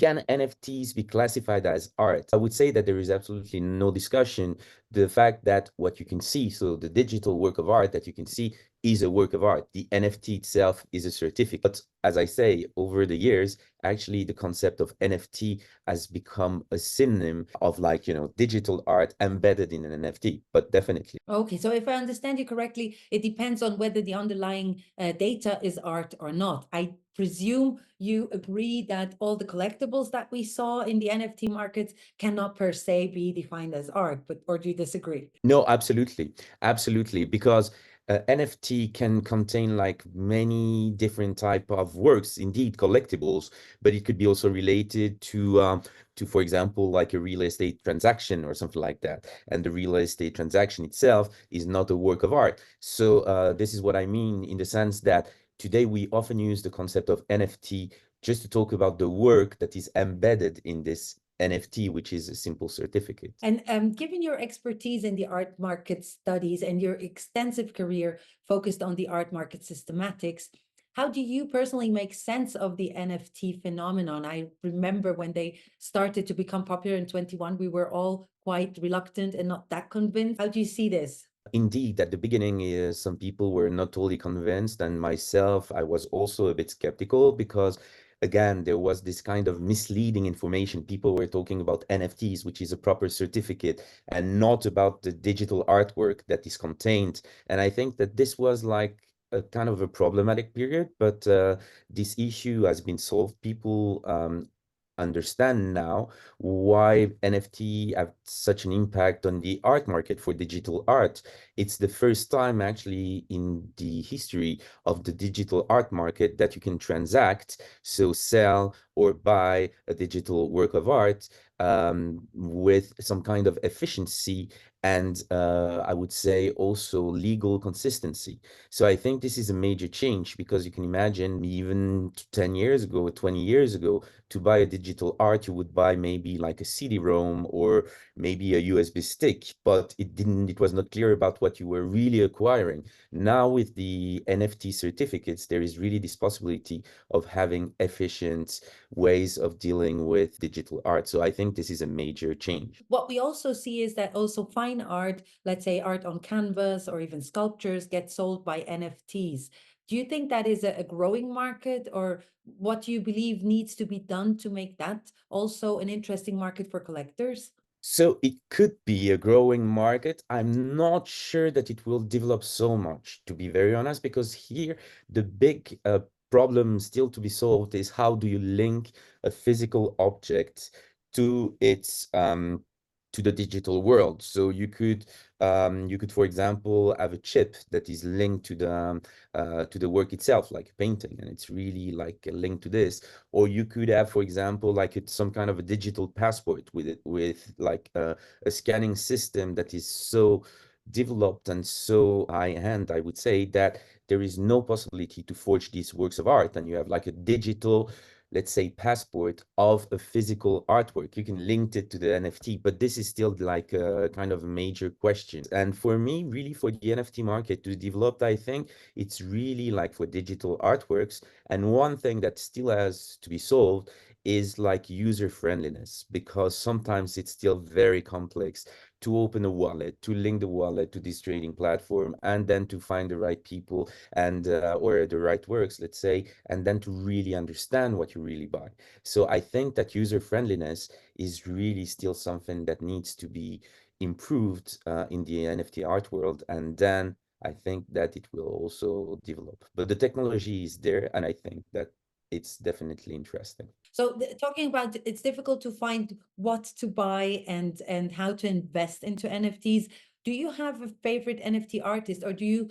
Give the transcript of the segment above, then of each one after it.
can NFTs be classified as art? I would say that there is absolutely no discussion. The fact that what you can see, so the digital work of art that you can see is a work of art. The NFT itself is a certificate. But as I say, over the years, actually the concept of NFT has become a synonym of like, digital art embedded in an NFT, but definitely. Okay, so if I understand you correctly, it depends on whether the underlying data is art or not. I presume you agree that all the collectibles that we saw in the NFT markets cannot per se be defined as art, but or do you disagree? No, absolutely. Absolutely. Because NFT can contain like many different type of works, indeed collectibles, but it could be also related to, for example, like a real estate transaction or something like that. And the real estate transaction itself is not a work of art. So this is what I mean in the sense that today we often use the concept of NFT just to talk about the work that is embedded in this NFT, which is a simple certificate. And given your expertise in the art market studies and your extensive career focused on the art market systematics, how do you personally make sense of the NFT phenomenon? I remember when they started to become popular in 21, we were all quite reluctant and not that convinced. How do you see this? Indeed, at the beginning, some people were not totally convinced, and myself, I was also a bit skeptical because, again, there was this kind of misleading information. People were talking about NFTs, which is a proper certificate, and not about the digital artwork that is contained. And I think that this was like a kind of a problematic period, but this issue has been solved. People understand now why NFT have such an impact on the art market for digital art. It's the first time actually in the history of the digital art market that you can transact, so sell or buy a digital work of art with some kind of efficiency and I would say also legal consistency. So I think this is a major change because you can imagine even 10 years ago, 20 years ago, to buy a digital art, you would buy maybe like a CD-ROM or maybe a USB stick, but it was not clear about what you were really acquiring. Now with the NFT certificates, there is really this possibility of having efficient ways of dealing with digital art. So I think this is a major change. What we also see is that also fine art, let's say art on canvas or even sculptures, get sold by NFTs. Do you think that is a growing market, or what do you believe needs to be done to make that also an interesting market for collectors? So it could be a growing market. I'm not sure that it will develop so much, to be very honest, because here the big problem still to be solved is how do you link a physical object to its to the digital world. So you could, for example, have a chip that is linked to the work itself, like a painting, and it's really like a link to this. Or you could have, for example, like it's some kind of a digital passport with it, with like a scanning system that is so developed and so high-end, I would say, that there is no possibility to forge these works of art. And you have like a digital, let's say, passport of a physical artwork. You can link it to the NFT, but this is still like a kind of major question. And for me, really, for the NFT market to develop, I think it's really like for digital artworks. And one thing that still has to be solved is like user friendliness, because sometimes it's still very complex to open a wallet, to link the wallet to this trading platform, and then to find the right people and or the right works, let's say, and then to really understand what you really buy. So I think that user friendliness is really still something that needs to be improved in the NFT art world, and then I think that it will also develop. But the technology is there, and I think that it's definitely interesting. So talking about it's difficult to find what to buy and how to invest into NFTs. Do you have a favorite NFT artist, or do you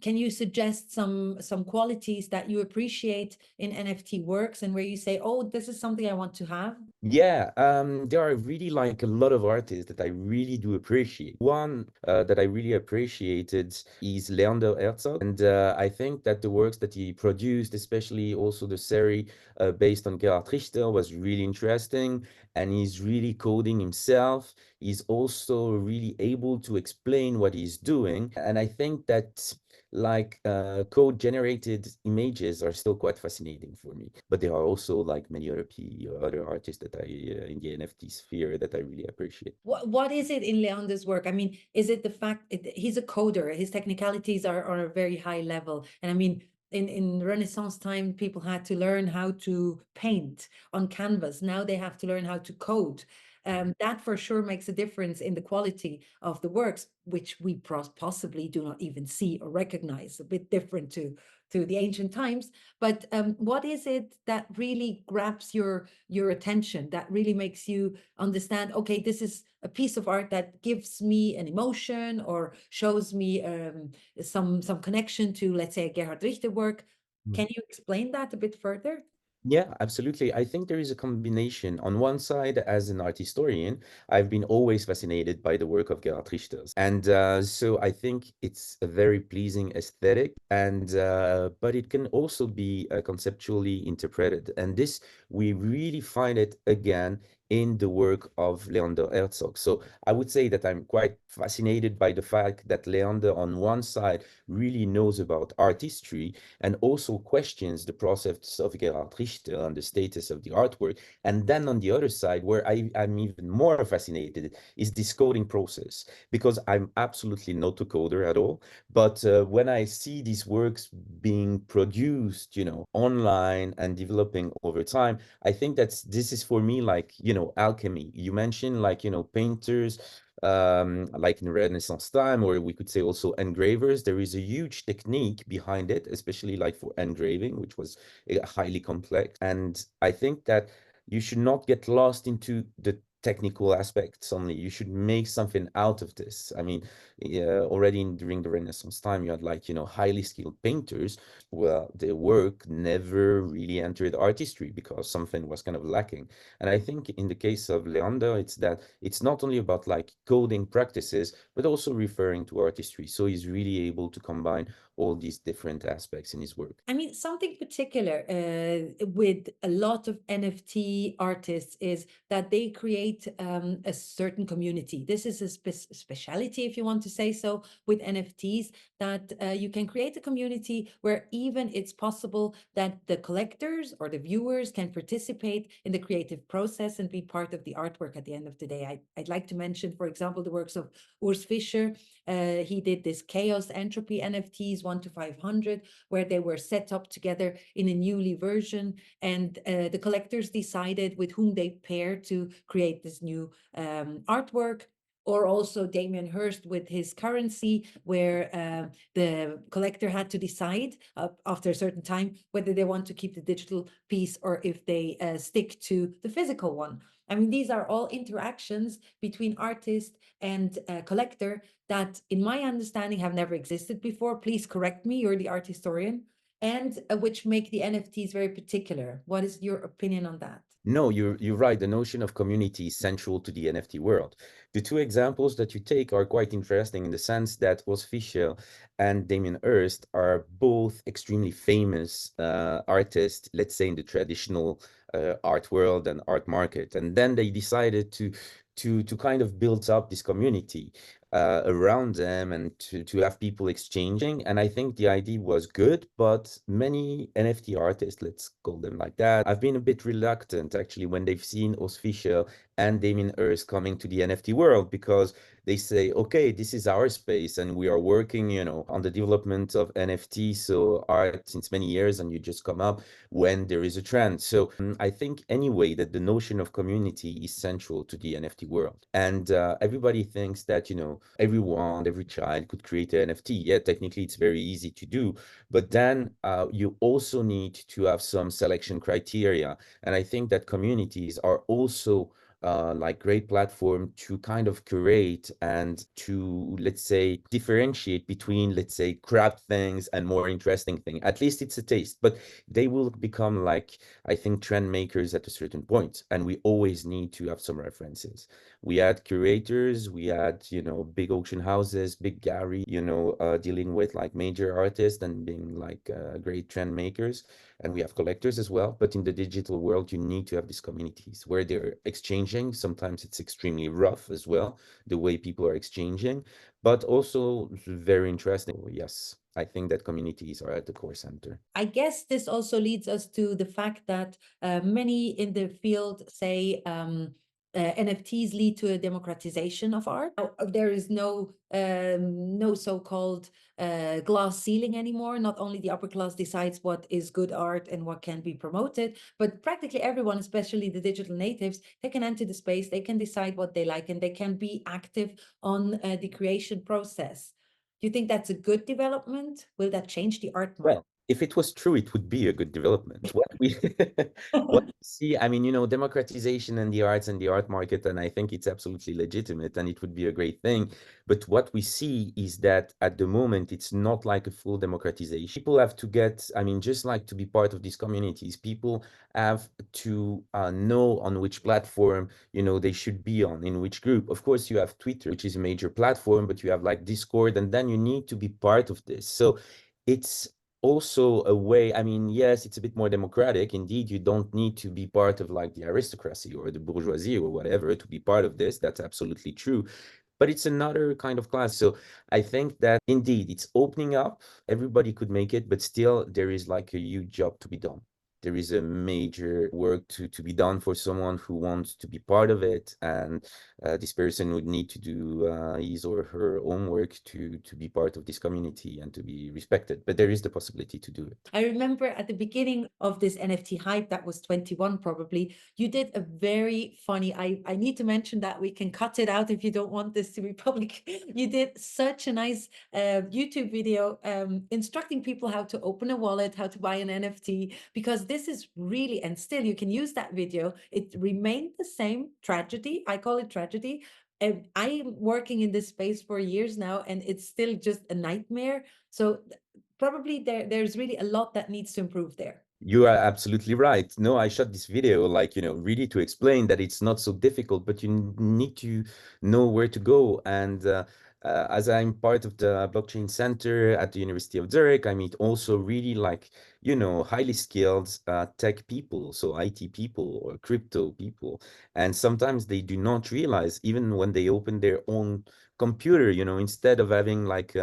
can you suggest some qualities that you appreciate in NFT works and where you say, oh, this is something I want to have? Yeah, there are really like a lot of artists that I really do appreciate. One that I really appreciated is Leander Herzog, and I think that the works that he produced, especially also the series based on Gerhard Richter, was really interesting. and he's really coding himself. He's also really able to explain what he's doing. And I think that like code generated images are still quite fascinating for me. But there are also like many other artists that I in the NFT sphere that I really appreciate. What is it in Leander's work? I mean, is it the fact he's a coder, his technicalities are a very high level. And I mean, in Renaissance time, people had to learn how to paint on canvas. Now they have to learn how to code. That for sure makes a difference in the quality of the works, which we possibly do not even see or recognize. A bit different to the ancient times. But what is it that really grabs your attention, that really makes you understand, okay, this is a piece of art that gives me an emotion or shows me some connection to, let's say, a Gerhard Richter work? Can you explain that a bit further? Yeah, absolutely. I think there is a combination. On one side, as an art historian, I've been always fascinated by the work of Gerhard Richter. And so I think it's a very pleasing aesthetic, and but it can also be conceptually interpreted. And this, we really find it again in the work of Leander Herzog. So I would say that I'm quite fascinated by the fact that Leander, on one side, really knows about art history and also questions the process of Gerhard Richter and the status of the artwork. And then on the other side, where I'm even more fascinated, is this coding process, because I'm absolutely not a coder at all. But when I see these works being produced, online and developing over time, I think this is for me like, alchemy. You mentioned like, painters, like in Renaissance time, or we could say also engravers. There is a huge technique behind it, especially like for engraving, which was highly complex. And I think that you should not get lost into the technical aspects only. You should make something out of this. I mean, already during the Renaissance time, you had like, highly skilled painters. Well, their work never really entered art history because something was kind of lacking. And I think in the case of Leander, it's that it's not only about like coding practices, but also referring to art history. So he's really able to combine all these different aspects in his work. I mean, something particular with a lot of NFT artists is that they create a certain community. This is a speciality, if you want to say so, with NFTs, that you can create a community where even it's possible that the collectors or the viewers can participate in the creative process and be part of the artwork at the end of the day. I'd like to mention, for example, the works of Urs Fischer. He did this chaos entropy NFTs 1 to 500, where they were set up together in a newly version, and the collectors decided with whom they pair to create this new artwork. Or also Damien Hirst with his currency, where the collector had to decide after a certain time whether they want to keep the digital piece or if they stick to the physical one. I mean, these are all interactions between artist and collector that, in my understanding, have never existed before. Please correct me, you're the art historian, and which make the NFTs very particular. What is your opinion on that? No, you're right. The notion of community is central to the NFT world. The two examples that you take are quite interesting in the sense that Urs Fischer and Damien Hirst are both extremely famous artists, let's say in the traditional art world and art market. And then they decided to kind of build up this community around them and to have people exchanging. And I think the idea was good, but many NFT artists, let's call them like that, I've been a bit reluctant actually when they've seen Urs Fischer and Damien Hirst coming to the NFT world, because they say, okay, this is our space and we are working, on the development of NFT, so art since many years, and you just come up when there is a trend. So I think anyway that the notion of community is central to the NFT world. And everybody thinks that, everyone, every child could create an NFT. Yeah, technically it's very easy to do, but then you also need to have some selection criteria. And I think that communities are also like great platform to kind of curate and to, let's say, differentiate between, let's say, crap things and more interesting thing. At least it's a taste, but they will become like, I think, trend makers at a certain point. And we always need to have some references. We had curators, we had, big auction houses, big gallery, dealing with like major artists and being like great trend makers. and we have collectors as well. But in the digital world, you need to have these communities where they're exchanging. Sometimes it's extremely rough as well, the way people are exchanging, but also very interesting. Yes, I think that communities are at the core center. I guess this also leads us to the fact that many in the field say NFTs lead to a democratization of art. Now, there is no so-called glass ceiling anymore. Not only the upper class decides what is good art and what can be promoted, but practically everyone, especially the digital natives, they can enter the space, they can decide what they like, and they can be active on the creation process. Do you think that's a good development? Will that change the art market? Well, if it was true, it would be a good development. What we what we see, I mean, democratization and the arts and the art market, and I think it's absolutely legitimate and it would be a great thing. But what we see is that at the moment, it's not like a full democratization. People have to get, I mean, just like to be part of these communities, people have to know on which platform, they should be on, in which group. Of course, you have Twitter, which is a major platform, but you have like Discord, and then you need to be part of this. So it's also a way, I mean, yes, it's a bit more democratic. Indeed, you don't need to be part of like the aristocracy or the bourgeoisie or whatever to be part of this. That's absolutely true. But it's another kind of class. So I think that indeed it's opening up. Everybody could make it, but still there is like a huge job to be done. There is a major work to be done for someone who wants to be part of it. And this person would need to do his or her own work to be part of this community and to be respected. But there is the possibility to do it. I remember at the beginning of this NFT hype, that was 21 probably, you did a very funny, I need to mention that we can cut it out if you don't want this to be public. You did such a nice YouTube video instructing people how to open a wallet, how to buy an NFT, because this is really, and still you can use that video. It remained the same tragedy. I call it tragedy. And I am working in this space for years now, and it's still just a nightmare. So probably there's really a lot that needs to improve there. You are absolutely right. No, I shot this video like, really to explain that it's not so difficult, but you need to know where to go. And as I'm part of the blockchain center at the University of Zurich, I meet also really like, highly skilled tech people, so IT people or crypto people. And sometimes they do not realize, even when they open their own computer, instead of having like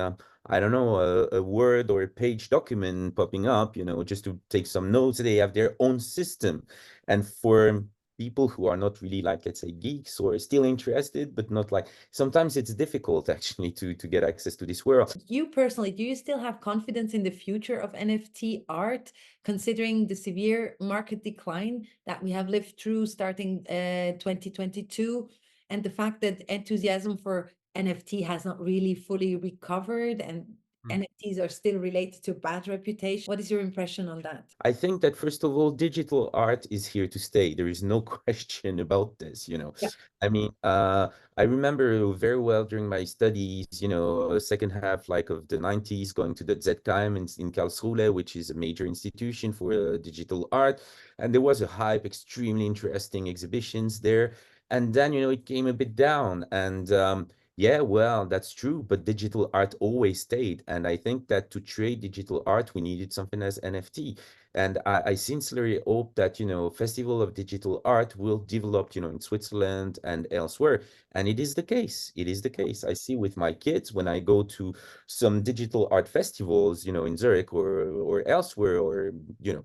I don't know, a Word or a page document popping up, just to take some notes. They have their own system. And for people who are not really like, let's say, geeks or still interested, but not like, sometimes it's difficult actually to get access to this world. You personally, do you still have confidence in the future of NFT art, considering the severe market decline that we have lived through starting 2022, and the fact that enthusiasm for NFT has not really fully recovered, and NFTs are still related to bad reputation? What is your impression on that? I think that first of all, digital art is here to stay. There is no question about this, Yeah. I mean, I remember very well during my studies, second half like of the 90s, going to the ZKM in Karlsruhe, which is a major institution for digital art. And there was a hype, extremely interesting exhibitions there. And then, it came a bit down. And yeah, well, that's true, but digital art always stayed. And I think that to trade digital art, we needed something as NFT. And I sincerely hope that, Festival of Digital Art will develop, in Switzerland and elsewhere. And it is the case. It is the case. I see with my kids when I go to some digital art festivals, in Zurich or elsewhere, or,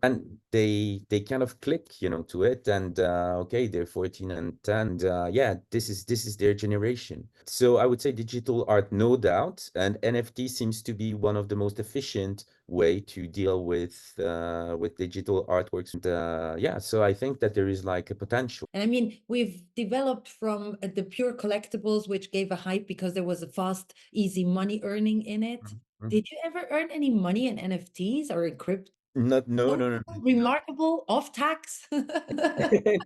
and they kind of click, to it. And okay, they're 14 and 10. And yeah, this is their generation. So I would say digital art, no doubt. And NFT seems to be one of the most efficient way to deal with digital artworks. And yeah, so I think that there is like a potential. And I mean, we've developed from the pure collectibles, which gave a hype because there was a fast, easy money earning in it. Mhm. Did you ever earn any money in NFTs or in crypto? Not, no, no, no, Remarkable off tax.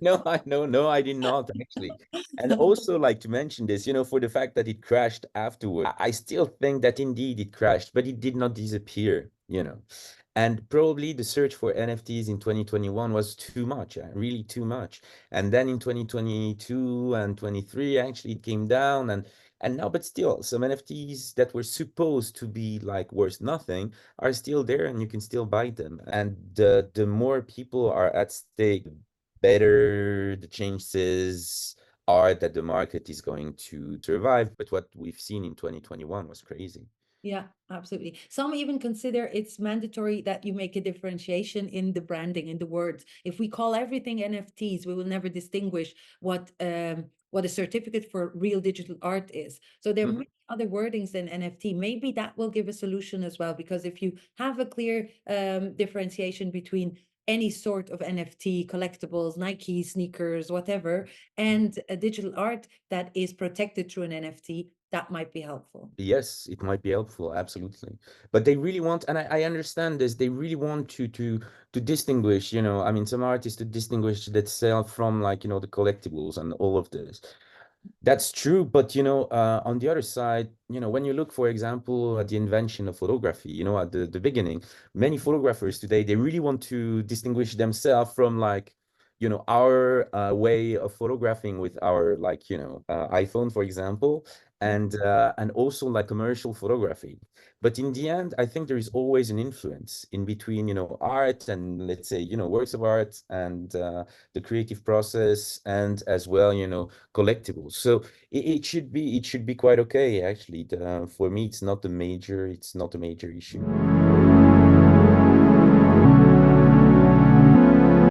no, no, I did not actually. And also like to mention this, for the fact that it crashed afterward, I still think that indeed it crashed, but it did not disappear. And probably the search for NFTs in 2021 was too much, really too much. And then in 2022 and 23, actually it came down. And And now, but still, some NFTs that were supposed to be like worth nothing are still there, and you can still buy them. And the more people are at stake, the better the chances are that the market is going to survive. But what we've seen in 2021 was crazy. Yeah, absolutely. Some even consider it's mandatory that you make a differentiation in the branding, in the words. If we call everything NFTs, we will never distinguish what a certificate for real digital art is. So there are Mhm. many other wordings than NFT. Maybe that will give a solution as well, because if you have a clear differentiation between any sort of NFT, collectibles, Nike, sneakers, whatever, and a digital art that is protected through an NFT, that might be helpful. Yes, it might be helpful, absolutely. But they really want, and I understand this, they really want to distinguish, I mean, some artists to distinguish themselves from like, the collectibles and all of this. That's true, but on the other side, when you look, for example, at the invention of photography, at the beginning, many photographers today, they really want to distinguish themselves from like, our way of photographing with our like, iPhone, for example, Yeah. and also like commercial photography. But in the end, I think there is always an influence in between, art and let's say, works of art and the creative process and as well, collectibles. So it should be quite okay actually. For me, it's not a major issue.